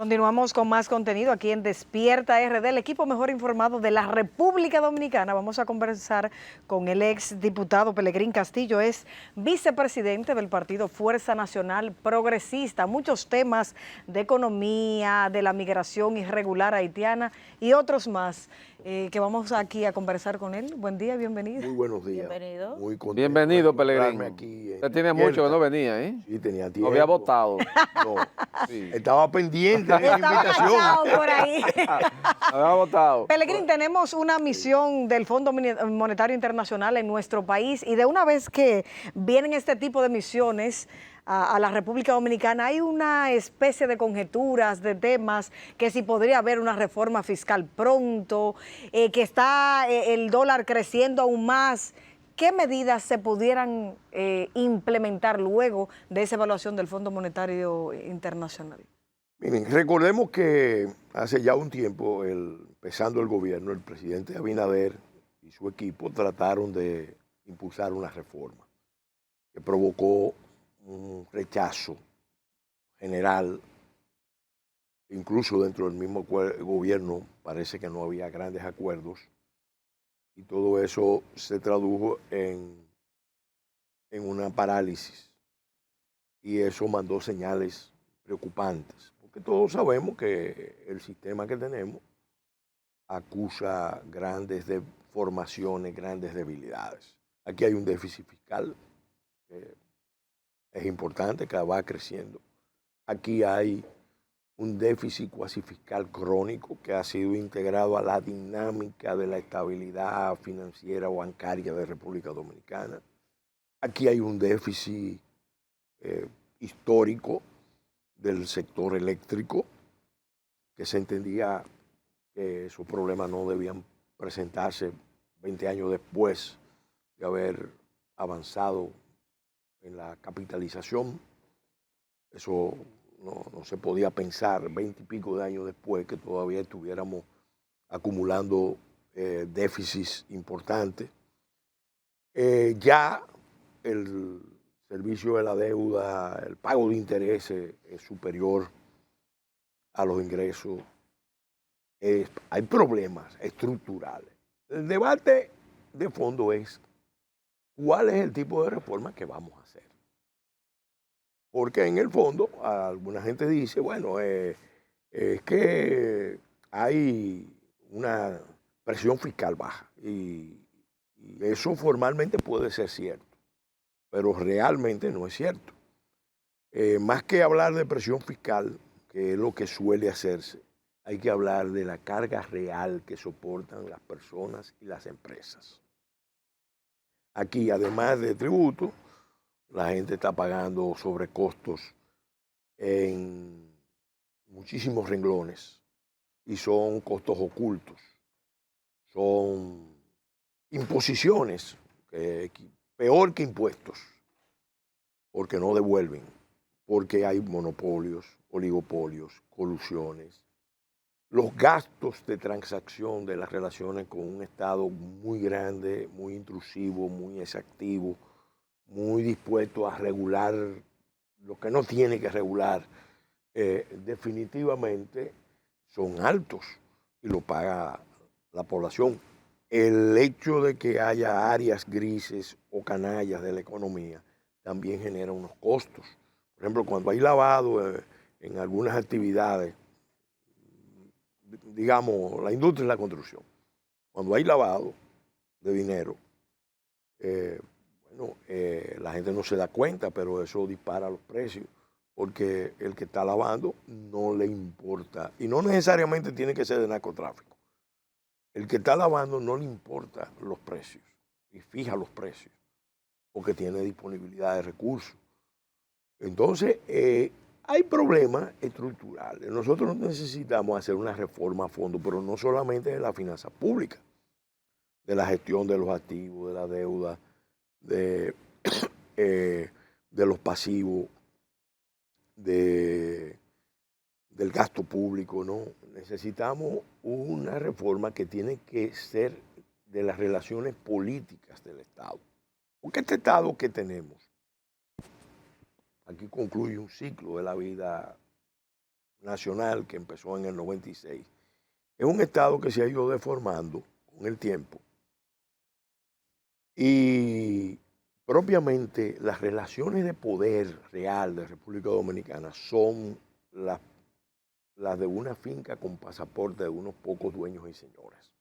Continuamos con más contenido aquí en Despierta RD, el equipo mejor informado de la República Dominicana. Vamos a conversar con el ex diputado Pelegrín Castillo, es vicepresidente del partido Fuerza Nacional Progresista. Muchos temas de economía, de la migración irregular haitiana y otros más que vamos aquí a conversar con él. Buen día, bienvenido. Muy buenos días. Bienvenido. Muy contento Bienvenido, de encontrarme Pelegrín. aquí Usted tiene mucho que no venía, ¿eh? Sí, tenía No tiempo. había votado. No, Sí. estaba pendiente de esa Estaba invitación. agachado por ahí. Había votado. Pelegrín, tenemos una misión del Fondo Monetario Internacional en nuestro país y de una vez que vienen este tipo de misiones a la República Dominicana, hay una especie de conjeturas, de temas, que si podría haber una reforma fiscal pronto, que está el dólar creciendo aún más. ¿Qué medidas se pudieran implementar luego de esa evaluación del Fondo Monetario Internacional? Miren, recordemos que hace ya un tiempo, empezando el gobierno, el presidente Abinader y su equipo trataron de impulsar una reforma que provocó un rechazo general, incluso dentro del mismo gobierno parece que no había grandes acuerdos y todo eso se tradujo en una parálisis y eso mandó señales preocupantes, porque todos sabemos que el sistema que tenemos acusa grandes deformaciones, grandes debilidades. Aquí hay un déficit fiscal que es importante, que va creciendo. Aquí hay un déficit cuasi fiscal crónico que ha sido integrado a la dinámica de la estabilidad financiera o bancaria de República Dominicana. Aquí hay un déficit histórico del sector eléctrico, que se entendía que esos problemas no debían presentarse 20 años después de haber avanzado en la capitalización. Eso no se podía pensar 20 y pico de años después que todavía estuviéramos acumulando déficits importantes. Ya el servicio de la deuda, el pago de intereses es superior a los ingresos. Hay problemas estructurales. El debate de fondo es cuál es el tipo de reforma que vamos a hacer. Porque en el fondo alguna gente dice, bueno, es que hay una presión fiscal baja y eso formalmente puede ser cierto, pero realmente no es cierto. Más que hablar de presión fiscal, que es lo que suele hacerse, hay que hablar de la carga real que soportan las personas y las empresas. Aquí, además de tributos, la gente está pagando sobrecostos en muchísimos renglones y son costos ocultos, son imposiciones, peor que impuestos, porque no devuelven, porque hay monopolios, oligopolios, colusiones. Los gastos de transacción de las relaciones con un Estado muy grande, muy intrusivo, muy exactivo, muy dispuesto a regular lo que no tiene que regular, definitivamente son altos y lo paga la población. El hecho de que haya áreas grises o canallas de la economía también genera unos costos. Por ejemplo, cuando hay lavado en algunas actividades, digamos, la industria y la construcción, cuando hay lavado de dinero, la gente no se da cuenta, pero eso dispara los precios, porque el que está lavando no le importa, y no necesariamente tiene que ser de narcotráfico. El que está lavando no le importa los precios, y fija los precios, porque tiene disponibilidad de recursos. Entonces, hay problemas estructurales. Nosotros necesitamos hacer una reforma a fondo, pero no solamente de la finanza pública, de la gestión de los activos, de la deuda, de los pasivos, del gasto público, ¿no? Necesitamos una reforma que tiene que ser de las relaciones políticas del Estado. Porque este Estado que tenemos, aquí concluye un ciclo de la vida, nacional que empezó en el 96. Es un Estado que se ha ido deformando con el tiempo y propiamente las relaciones de poder real de República Dominicana son las de una finca con pasaporte de unos pocos dueños y señores.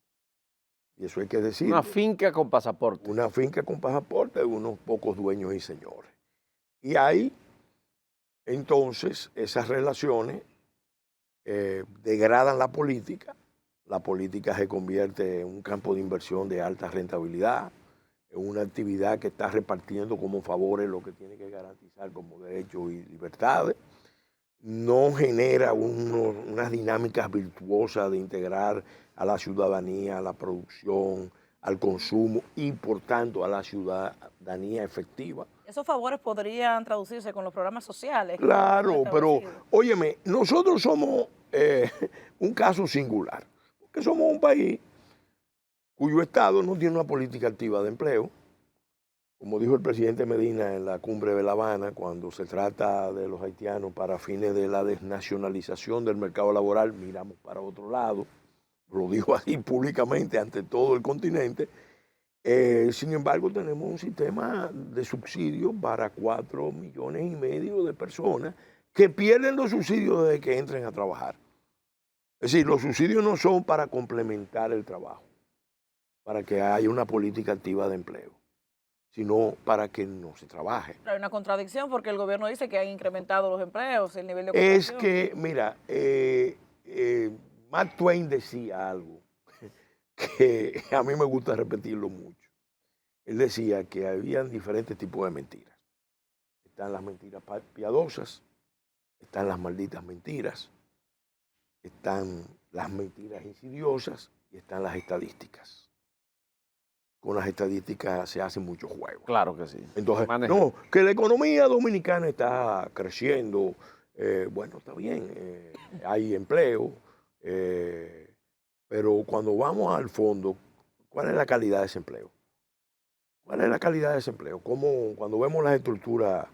Y eso hay que decir. Una finca con pasaporte. Una finca con pasaporte de unos pocos dueños y señores. Y ahí, entonces, esas relaciones degradan la política se convierte en un campo de inversión de alta rentabilidad, en una actividad que está repartiendo como favores lo que tiene que garantizar como derechos y libertades, no genera unas dinámicas virtuosas de integrar a la ciudadanía, a la producción, al consumo y por tanto a la ciudadanía efectiva. Esos favores podrían traducirse con los programas sociales. Claro, pero óyeme, nosotros somos un caso singular, porque somos un país cuyo Estado no tiene una política activa de empleo. Como dijo el presidente Medina en la cumbre de La Habana, cuando se trata de los haitianos para fines de la desnacionalización del mercado laboral, miramos para otro lado, lo dijo así públicamente ante todo el continente. Sin embargo, tenemos un sistema de subsidios para 4,5 millones de personas que pierden los subsidios desde que entren a trabajar. Es decir, los subsidios no son para complementar el trabajo, para que haya una política activa de empleo, sino para que no se trabaje. Hay una contradicción porque el gobierno dice que han incrementado los empleos, el nivel de ocupación. Es que, mira, Mark Twain decía algo que a mí me gusta repetirlo mucho. Él decía que habían diferentes tipos de mentiras. Están las mentiras piadosas, están las malditas mentiras, están las mentiras insidiosas y están las estadísticas. Con las estadísticas se hace mucho juego. Claro que sí. Entonces, no, que la economía dominicana está creciendo, bueno, está bien, hay empleo, pero cuando vamos al fondo, ¿cuál es la calidad de ese empleo? ¿Cuál es la calidad de ese empleo? Como cuando vemos las estructuras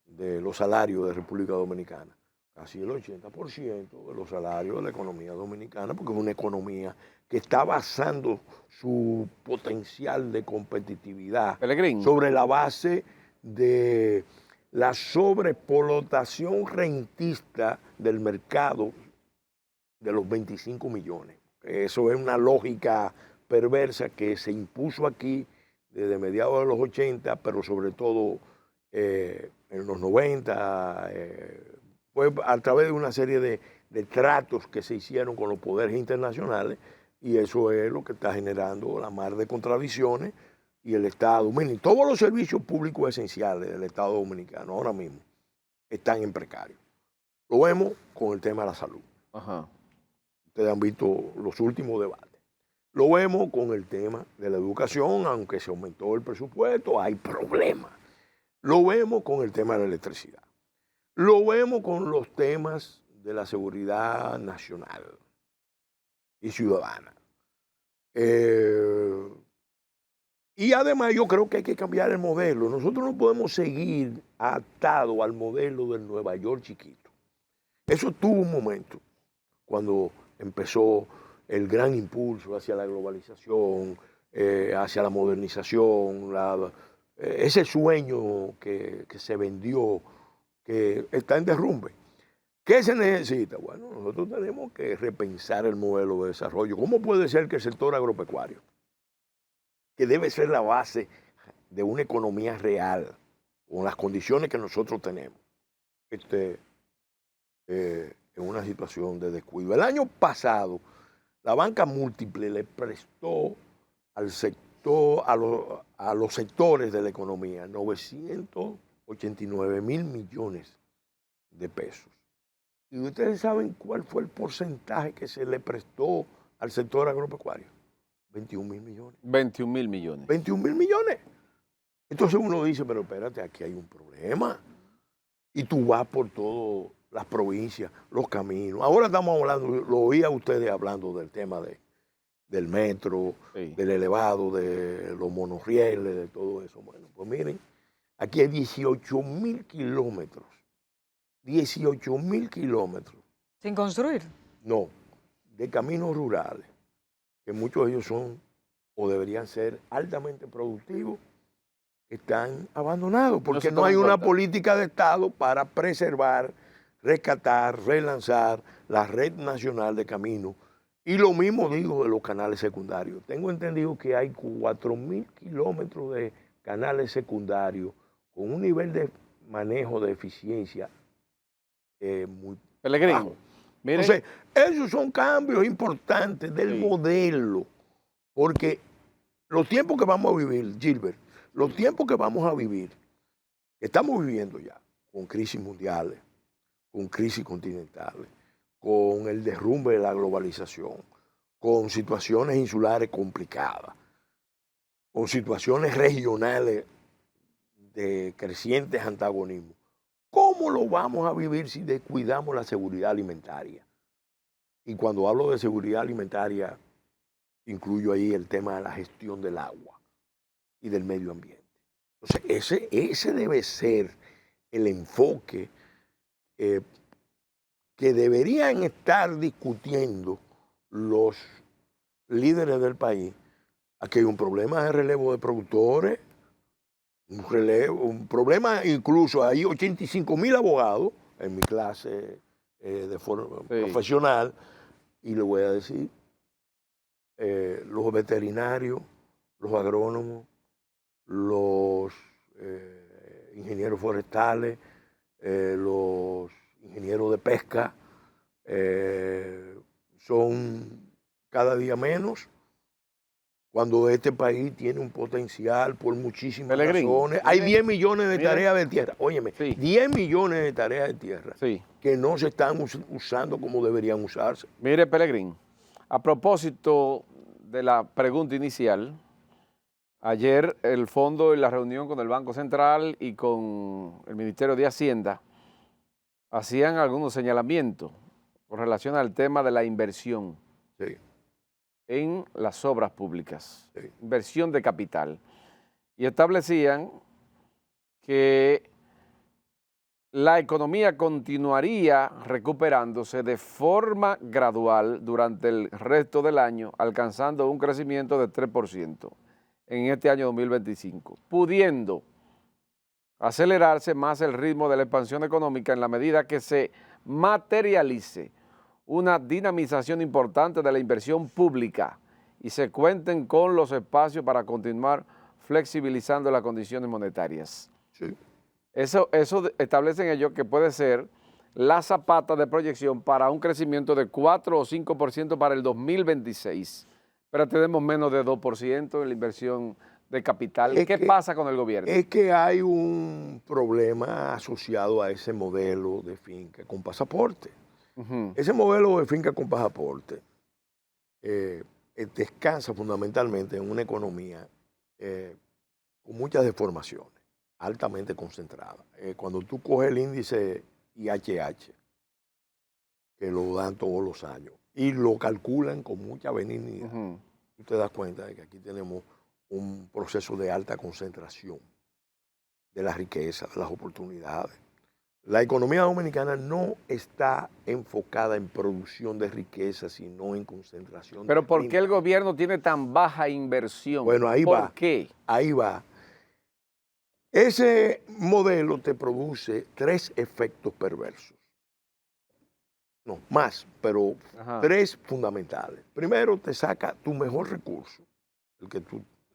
de los salarios de República Dominicana, casi el 80% de los salarios de la economía dominicana, porque es una economía que está basando su potencial de competitividad sobre la base de la sobreexplotación rentista del mercado de los 25 millones. Eso es una lógica perversa que se impuso aquí desde mediados de los 80, pero sobre todo en los 90, fue a través de una serie de tratos que se hicieron con los poderes internacionales, y eso es lo que está generando la mar de contradicciones, y el Estado, y todos los servicios públicos esenciales del Estado dominicano ahora mismo están en precario. Lo vemos con el tema de la salud. Ajá. Ustedes han visto los últimos debates. Lo vemos con el tema de la educación, aunque se aumentó el presupuesto, hay problemas. Lo vemos con el tema de la electricidad. Lo vemos con los temas de la seguridad nacional y ciudadana. Y además yo creo que hay que cambiar el modelo. Nosotros no podemos seguir atados al modelo del Nueva York chiquito. Eso tuvo un momento cuando empezó el gran impulso hacia la globalización, hacia la modernización, ese sueño que se vendió, que está en derrumbe. ¿Qué se necesita? Bueno, nosotros tenemos que repensar el modelo de desarrollo. ¿Cómo puede ser que el sector agropecuario, que debe ser la base de una economía real, con las condiciones que nosotros tenemos, esté en una situación de descuido? El año pasado, la banca múltiple le prestó al sector, a los sectores de la economía 989,000 millones de pesos. ¿Y ustedes saben cuál fue el porcentaje que se le prestó al sector agropecuario? 21,000 millones. 21,000 millones. 21,000 millones. Entonces uno dice, pero espérate, aquí hay un problema. Y tú vas por todas las provincias, los caminos. Ahora estamos hablando, lo oía ustedes hablando del tema del metro, sí, del elevado, de los monorrieles, de todo eso. Bueno, pues miren, aquí hay 18,000 kilómetros. 18,000 kilómetros Sin construir. No, de caminos rurales, que muchos de ellos son o deberían ser altamente productivos, están abandonados porque se no hay toman una cuenta. política de Estado para preservar, rescatar, relanzar la red nacional de caminos. Y lo mismo digo de los canales secundarios. Tengo entendido que hay 4.000 kilómetros de canales secundarios con un nivel de manejo de eficiencia muy Pelegrín, bajo. mire, Entonces, esos son cambios importantes del Sí. modelo, porque los tiempos que vamos a vivir, Gilbert, los tiempos que vamos a vivir, que estamos viviendo ya, con crisis mundiales, con crisis continentales, con el derrumbe de la globalización, con situaciones insulares complicadas, con situaciones regionales de crecientes antagonismos. ¿Cómo lo vamos a vivir si descuidamos la seguridad alimentaria? Y cuando hablo de seguridad alimentaria, incluyo ahí el tema de la gestión del agua y del medio ambiente. Entonces, ese debe ser el enfoque que deberían estar discutiendo los líderes del país. Aquí hay un problema de relevo de productores, un problema incluso, hay 85.000 abogados en mi clase de forma profesional, y le voy a decir, los veterinarios, los agrónomos, los ingenieros forestales, los ingenieros de pesca, son cada día menos, cuando este país tiene un potencial por muchísimas Pelegrín, razones. Hay 10 millones de mire. tareas de tierra, óyeme, Sí. 10 millones de tareas de tierra sí. que no se están usando como deberían usarse. Mire, Pelegrín, a propósito de la pregunta inicial, ayer el fondo en la reunión con el Banco Central y con el Ministerio de Hacienda hacían algunos señalamientos con relación al tema de la inversión Sí, en las obras públicas, sí. inversión de capital, y establecían que la economía continuaría recuperándose de forma gradual durante el resto del año, alcanzando un crecimiento de 3% en este año 2025, pudiendo acelerarse más el ritmo de la expansión económica en la medida que se materialice una dinamización importante de la inversión pública y se cuenten con los espacios para continuar flexibilizando las condiciones monetarias. Sí. Eso establecen ellos que puede ser la zapata de proyección para un crecimiento de 4 o 5% para el 2026. Pero tenemos menos de 2% en la inversión de capital. ¿Qué pasa con el gobierno? Es que hay un problema asociado a ese modelo de finca con pasaporte. Ese modelo de finca con pasaporte descansa fundamentalmente en una economía con muchas deformaciones, altamente concentrada. Cuando tú coges el índice IHH, que lo dan todos los años, y lo calculan con mucha benignidad, tú te das cuenta de que aquí tenemos un proceso de alta concentración de la riqueza, de las oportunidades. La economía dominicana no está enfocada en producción de riqueza, sino en concentración. Pero ¿por qué el gobierno tiene tan baja inversión? Bueno, ahí va. ¿Por qué? Ahí va. Ese modelo te produce 3 efectos perversos. No, más, pero 3 fundamentales. Primero, te saca tu mejor recurso, el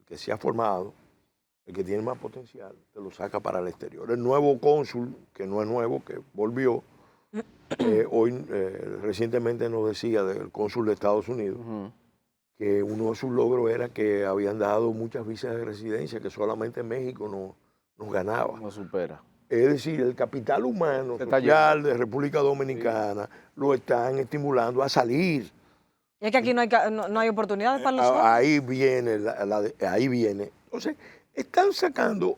que se ha formado, el que tiene más potencial, te lo saca para el exterior. El nuevo cónsul, que no es nuevo, que volvió, hoy recientemente nos decía del cónsul de Estados Unidos, que uno de sus logros era que habían dado muchas visas de residencia, que solamente México nos ganaba. No supera. Es decir, el capital humano, social de República Dominicana, lo están estimulando a salir. Y es que aquí no hay oportunidades para los jóvenes. Ahí viene, ahí viene. Entonces, están sacando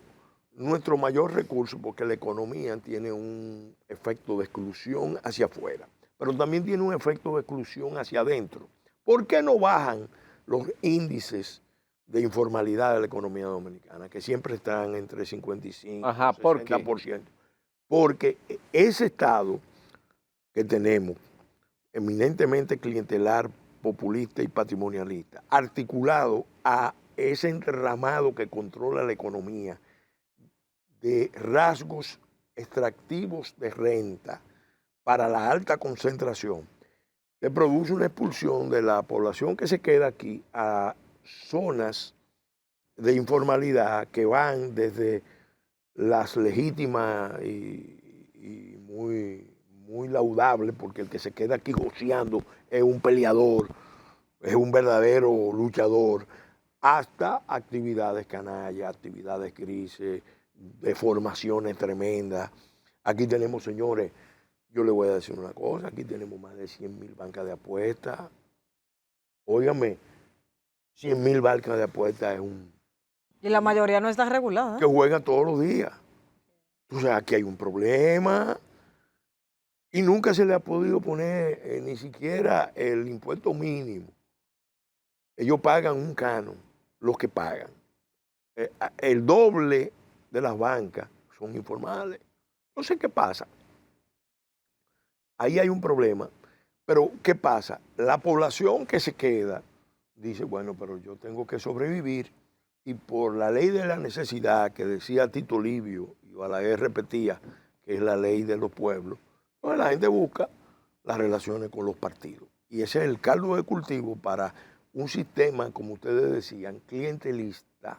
nuestro mayor recurso porque la economía tiene un efecto de exclusión hacia afuera, pero también tiene un efecto de exclusión hacia adentro. ¿Por qué no bajan los índices de informalidad de la economía dominicana, que siempre están entre 55 y 60%? Porque ese estado que tenemos eminentemente clientelar, populista y patrimonialista, articulado a ese entramado que controla la economía de rasgos extractivos de renta para la alta concentración, se produce una expulsión de la población que se queda aquí a zonas de informalidad que van desde las legítimas y muy laudables, porque el que se queda aquí goceando es un peleador, es un verdadero luchador, hasta actividades canallas, actividades grises, deformaciones tremendas. Aquí tenemos, señores, yo les voy a decir una cosa, aquí tenemos más de 100.000 bancas de apuestas. Óigame, 100.000 bancas de apuestas es un... Y la mayoría no está regulada. que juegan todos los días. Tú sabes, aquí hay un problema y nunca se le ha podido poner ni siquiera el impuesto mínimo. Ellos pagan un canon, los que pagan. El doble de las bancas son informales. Entonces, ¿qué pasa? Ahí hay un problema. Pero, ¿qué pasa? La población que se queda dice, bueno, pero yo tengo que sobrevivir, y por la ley de la necesidad que decía Tito Livio, y a la vez repetía, que es la ley de los pueblos, pues la gente busca las relaciones con los partidos. Y ese es el caldo de cultivo para un sistema, como ustedes decían, clientelista,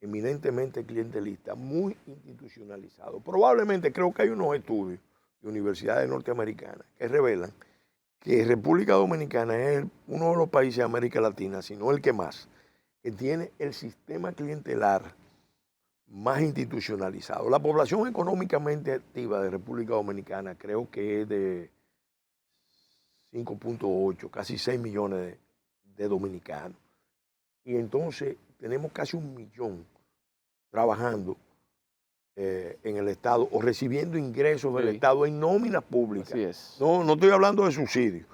eminentemente clientelista, muy institucionalizado. Probablemente creo que hay unos estudios de universidades norteamericanas que revelan que República Dominicana es uno de los países de América Latina, si no el que más, que tiene el sistema clientelar más institucionalizado. La población económicamente activa de República Dominicana creo que es de 5.8, casi 6 millones de dominicanos. Y entonces tenemos casi 1 millón trabajando en el Estado o recibiendo ingresos del Estado en nóminas públicas. Así es. No estoy hablando de subsidios.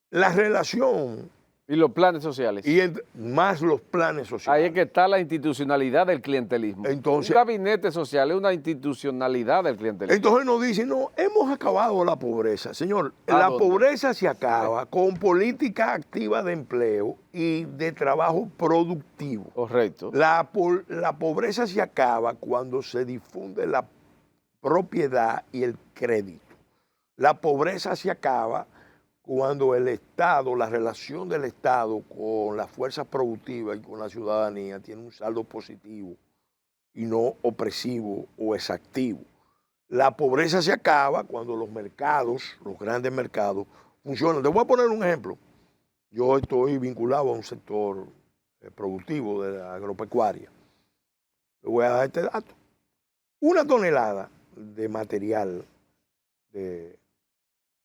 La relación... Y los planes sociales. Y más los planes sociales. Ahí es que está la institucionalidad del clientelismo. Entonces, un gabinete social es una institucionalidad del clientelismo. Entonces nos dicen, no, hemos acabado la pobreza. Señor, la pobreza se acaba con políticas activas de empleo y de trabajo productivo. Correcto. La pobreza se acaba cuando se difunde la propiedad y el crédito. La pobreza se acaba cuando el Estado, la relación del Estado con las fuerzas productivas y con la ciudadanía tiene un saldo positivo y no opresivo o exactivo. La pobreza se acaba cuando los mercados, los grandes mercados, funcionan. Te voy a poner un ejemplo. Yo estoy vinculado a un sector productivo de la agropecuaria. Le voy a dar este dato. 1 tonelada de material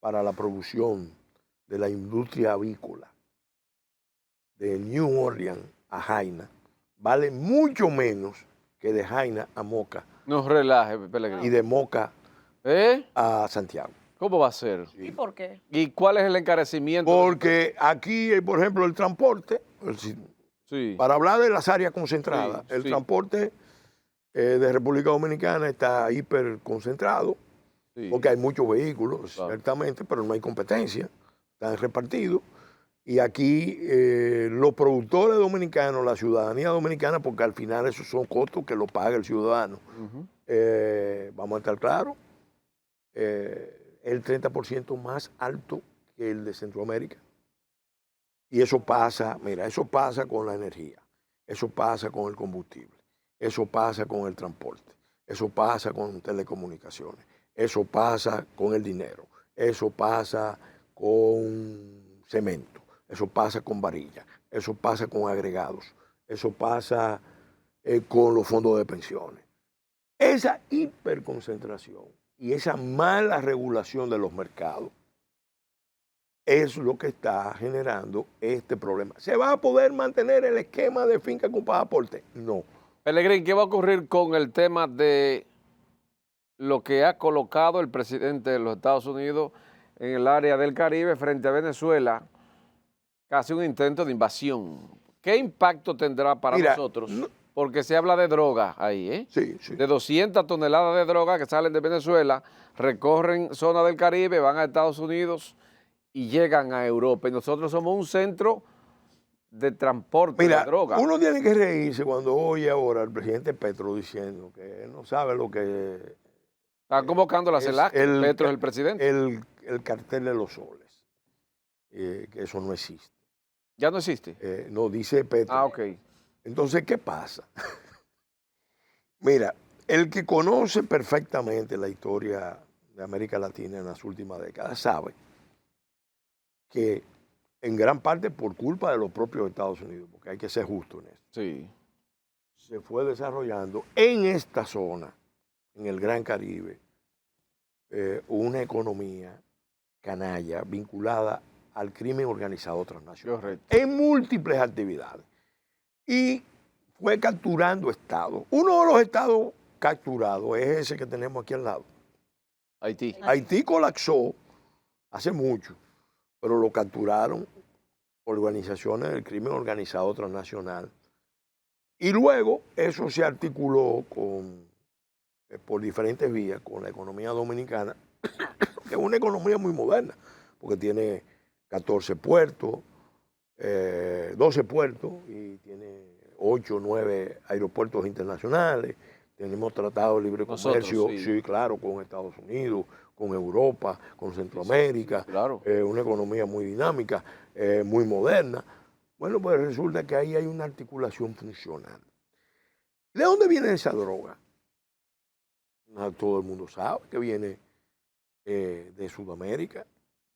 para la producción de la industria avícola de New Orleans a Jaina vale mucho menos que de Jaina a Moca. No relaje, Pellegrini. Y de Moca a Santiago. ¿Cómo va a ser? Sí. ¿Y por qué? ¿Y cuál es el encarecimiento? Porque aquí, por ejemplo, el transporte, Sí. para hablar de las áreas concentradas, Sí, el sí. transporte de República Dominicana está hiper concentrado, Sí. porque hay muchos vehículos, Claro. ciertamente, pero no hay competencia, están repartidos. Y aquí los productores dominicanos, la ciudadanía dominicana, porque al final esos son costos que lo paga el ciudadano. Ujú. Vamos a estar claros, el 30% más alto que el de Centroamérica. Y eso pasa, mira, eso pasa con la energía, eso pasa con el combustible, eso pasa con el transporte, eso pasa con telecomunicaciones, eso pasa con el dinero, eso pasa con cemento, eso pasa con varillas, eso pasa con agregados, eso pasa con los fondos de pensiones. Esa hiperconcentración y esa mala regulación de los mercados es lo que está generando este problema. ¿Se va a poder mantener el esquema de finca con pasaporte? No. Pellegrini, ¿qué va a ocurrir con el tema de lo que ha colocado el presidente de los Estados Unidos en el área del Caribe frente a Venezuela? Casi un intento de invasión. ¿Qué impacto tendrá para nosotros? Porque se habla de droga ahí, ¿eh? Sí, sí. De 200 toneladas de droga que salen de Venezuela, recorren zona del Caribe, van a Estados Unidos y llegan a Europa y nosotros somos un centro de transporte Mira, de droga. uno tiene que reírse cuando oye ahora al presidente Petro diciendo que él no sabe lo que Están convocando a la es CELAC, Petro es el presidente. el cartel de los soles, que eso no existe. ¿Ya no existe? No, dice Petro. Ah, ok. Entonces, ¿qué pasa? Mira, el que conoce perfectamente la historia de América Latina en las últimas décadas sabe que en gran parte por culpa de los propios Estados Unidos, porque hay que ser justo en eso, Sí. se fue desarrollando en esta zona, en el Gran Caribe, una economía canalla vinculada al crimen organizado transnacional Correcto. en múltiples actividades. Y fue capturando estados. Uno de los estados capturados es ese que tenemos aquí al lado. Haití. Haití colapsó hace mucho, pero lo capturaron organizaciones del crimen organizado transnacional. Y luego eso se articuló por diferentes vías con la economía dominicana, que es una economía muy moderna, porque tiene 14 puertos, 12 puertos y tiene 8 o 9 aeropuertos internacionales. Tenemos tratados de libre comercio, sí, claro, con Estados Unidos, con Europa, con Centroamérica. Sí, claro. Una economía muy dinámica, muy moderna. Bueno, pues resulta que ahí hay una articulación funcional. ¿De dónde viene esa droga? Todo el mundo sabe que viene de Sudamérica.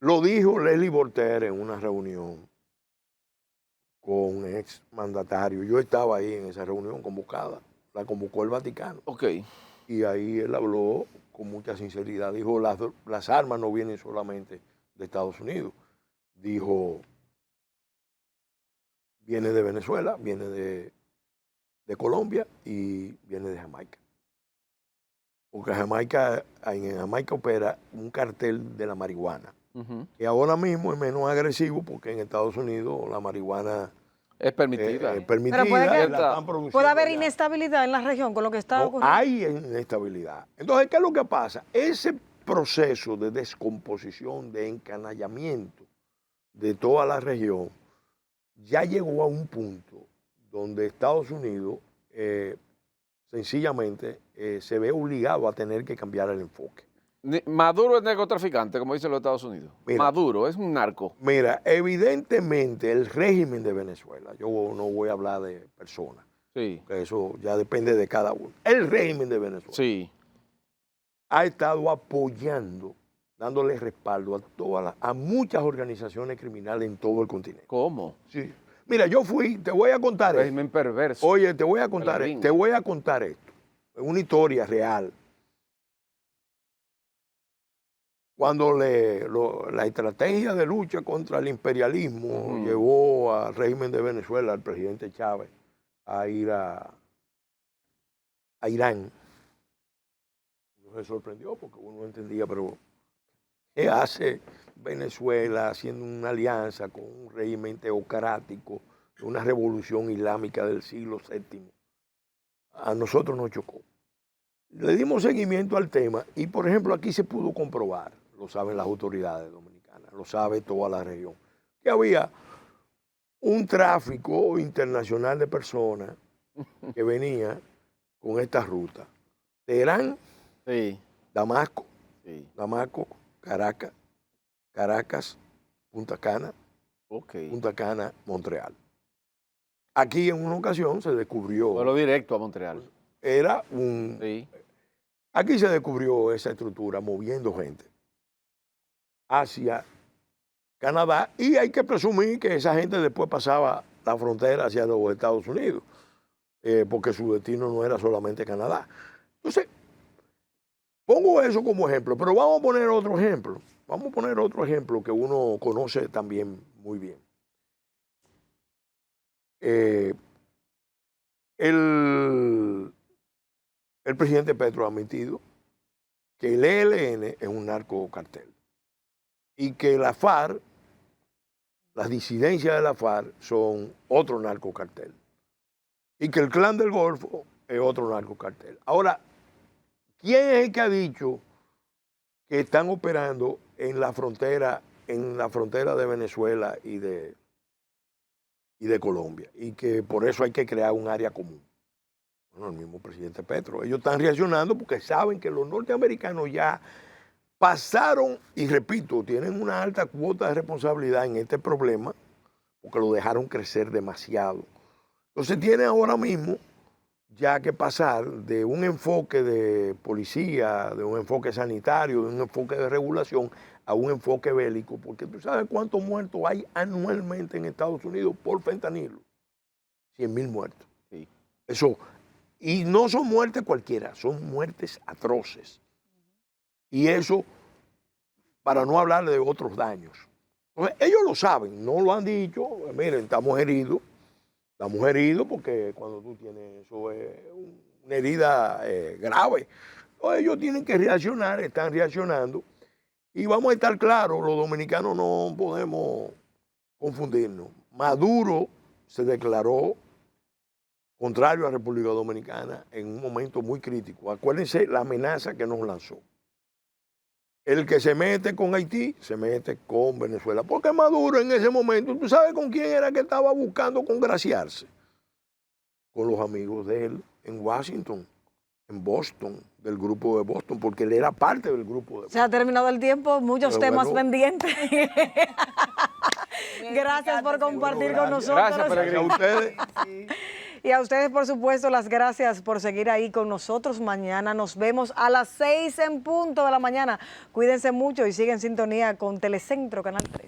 Lo dijo Leslie Voltaire en una reunión con un ex mandatario. Yo estaba ahí en esa reunión convocada. La convocó el Vaticano. Ok. Y ahí él habló con mucha sinceridad. Dijo, las armas no vienen solamente de Estados Unidos. Dijo, viene de Venezuela, viene de Colombia y viene de Jamaica. Porque en Jamaica opera un cartel de la marihuana. Que ahora mismo es menos agresivo porque en Estados Unidos la marihuana es permitida. permitida. Pero puede que la están produciendo puede haber allá. inestabilidad en la región con lo que está No, ocurriendo. hay inestabilidad. Entonces, ¿qué es lo que pasa? Ese proceso de descomposición, de encanallamiento de toda la región, ya llegó a un punto donde Estados Unidos sencillamente se ve obligado a tener que cambiar el enfoque. Maduro es narcotraficante, como dicen los Estados Unidos. Mira, Maduro es un narco. Mira, evidentemente el régimen de Venezuela, yo no voy a hablar de personas, Sí. porque eso ya depende de cada uno. El régimen de Venezuela Sí. ha estado apoyando, dándole respaldo a muchas organizaciones criminales en todo el continente. ¿Cómo? Sí. Mira, yo fui, te voy a contar esto. Régimen perverso. Oye, te voy a contar esto. Es una historia real. Cuando la estrategia de lucha contra el imperialismo llevó al régimen de Venezuela, al presidente Chávez, a ir a Irán, no se sorprendió porque uno entendía, pero ¿qué hace Venezuela haciendo una alianza con un régimen teocrático, una revolución islámica del siglo VII? A nosotros nos chocó. Le dimos seguimiento al tema y, por ejemplo, aquí se pudo comprobar, lo saben las autoridades dominicanas, lo sabe toda la región, que había un tráfico internacional de personas que venía con esta ruta. Teherán, Sí. Damasco, Sí. Damasco, Caracas, Punta Cana, Ok. Punta Cana, Montreal. Aquí en una ocasión se descubrió, Vuelo directo a Montreal. Sí. Aquí se descubrió esa estructura moviendo gente hacia Canadá y hay que presumir que esa gente después pasaba la frontera hacia los Estados Unidos, porque su destino no era solamente Canadá. Entonces, pongo eso como ejemplo, pero vamos a poner otro ejemplo. Vamos a poner otro ejemplo que uno conoce también muy bien. El presidente Petro ha admitido que el ELN es un narcocartel y que la FARC, las disidencias de la FARC son otro narcocartel y que el Clan del Golfo es otro narcocartel. Ahora, ¿quién es el que ha dicho que están operando en la frontera en la frontera de Venezuela y de Colombia, y que por eso hay que crear un área común. Bueno, el mismo presidente Petro, ellos están reaccionando porque saben que los norteamericanos ya pasaron, y repito, tienen una alta cuota de responsabilidad en este problema, porque lo dejaron crecer demasiado. Entonces tiene ahora mismo ya que pasar de un enfoque de policía, de un enfoque sanitario, de un enfoque de regulación, a un enfoque bélico, porque tú sabes cuántos muertos hay anualmente en Estados Unidos por fentanilo. 100,000 muertos. Sí. Eso, y no son muertes cualquiera, son muertes atroces. Y eso, para no hablar de otros daños. Entonces, ellos lo saben, no lo han dicho, miren, estamos heridos porque cuando tú tienes eso es una herida grave. Entonces, ellos tienen que reaccionar, están reaccionando. Y vamos a estar claros, los dominicanos no podemos confundirnos. Maduro se declaró contrario a República Dominicana en un momento muy crítico. Acuérdense la amenaza que nos lanzó. El que se mete con Haití, se mete con Venezuela. Porque Maduro en ese momento, ¿tú sabes con quién era que estaba buscando congraciarse? Con los amigos de él en Washington, en Boston, del grupo de Boston, porque él era parte del grupo de Boston. Se ha terminado el tiempo, muchos Pero temas bueno. pendientes. Gracias por compartir con nosotros. Gracias, Peregrino. A ustedes. Y a ustedes, por supuesto, las gracias por seguir ahí con nosotros. Mañana nos vemos a las 6 en punto de la mañana. Cuídense mucho y sigan en sintonía con Telecentro Canal 3.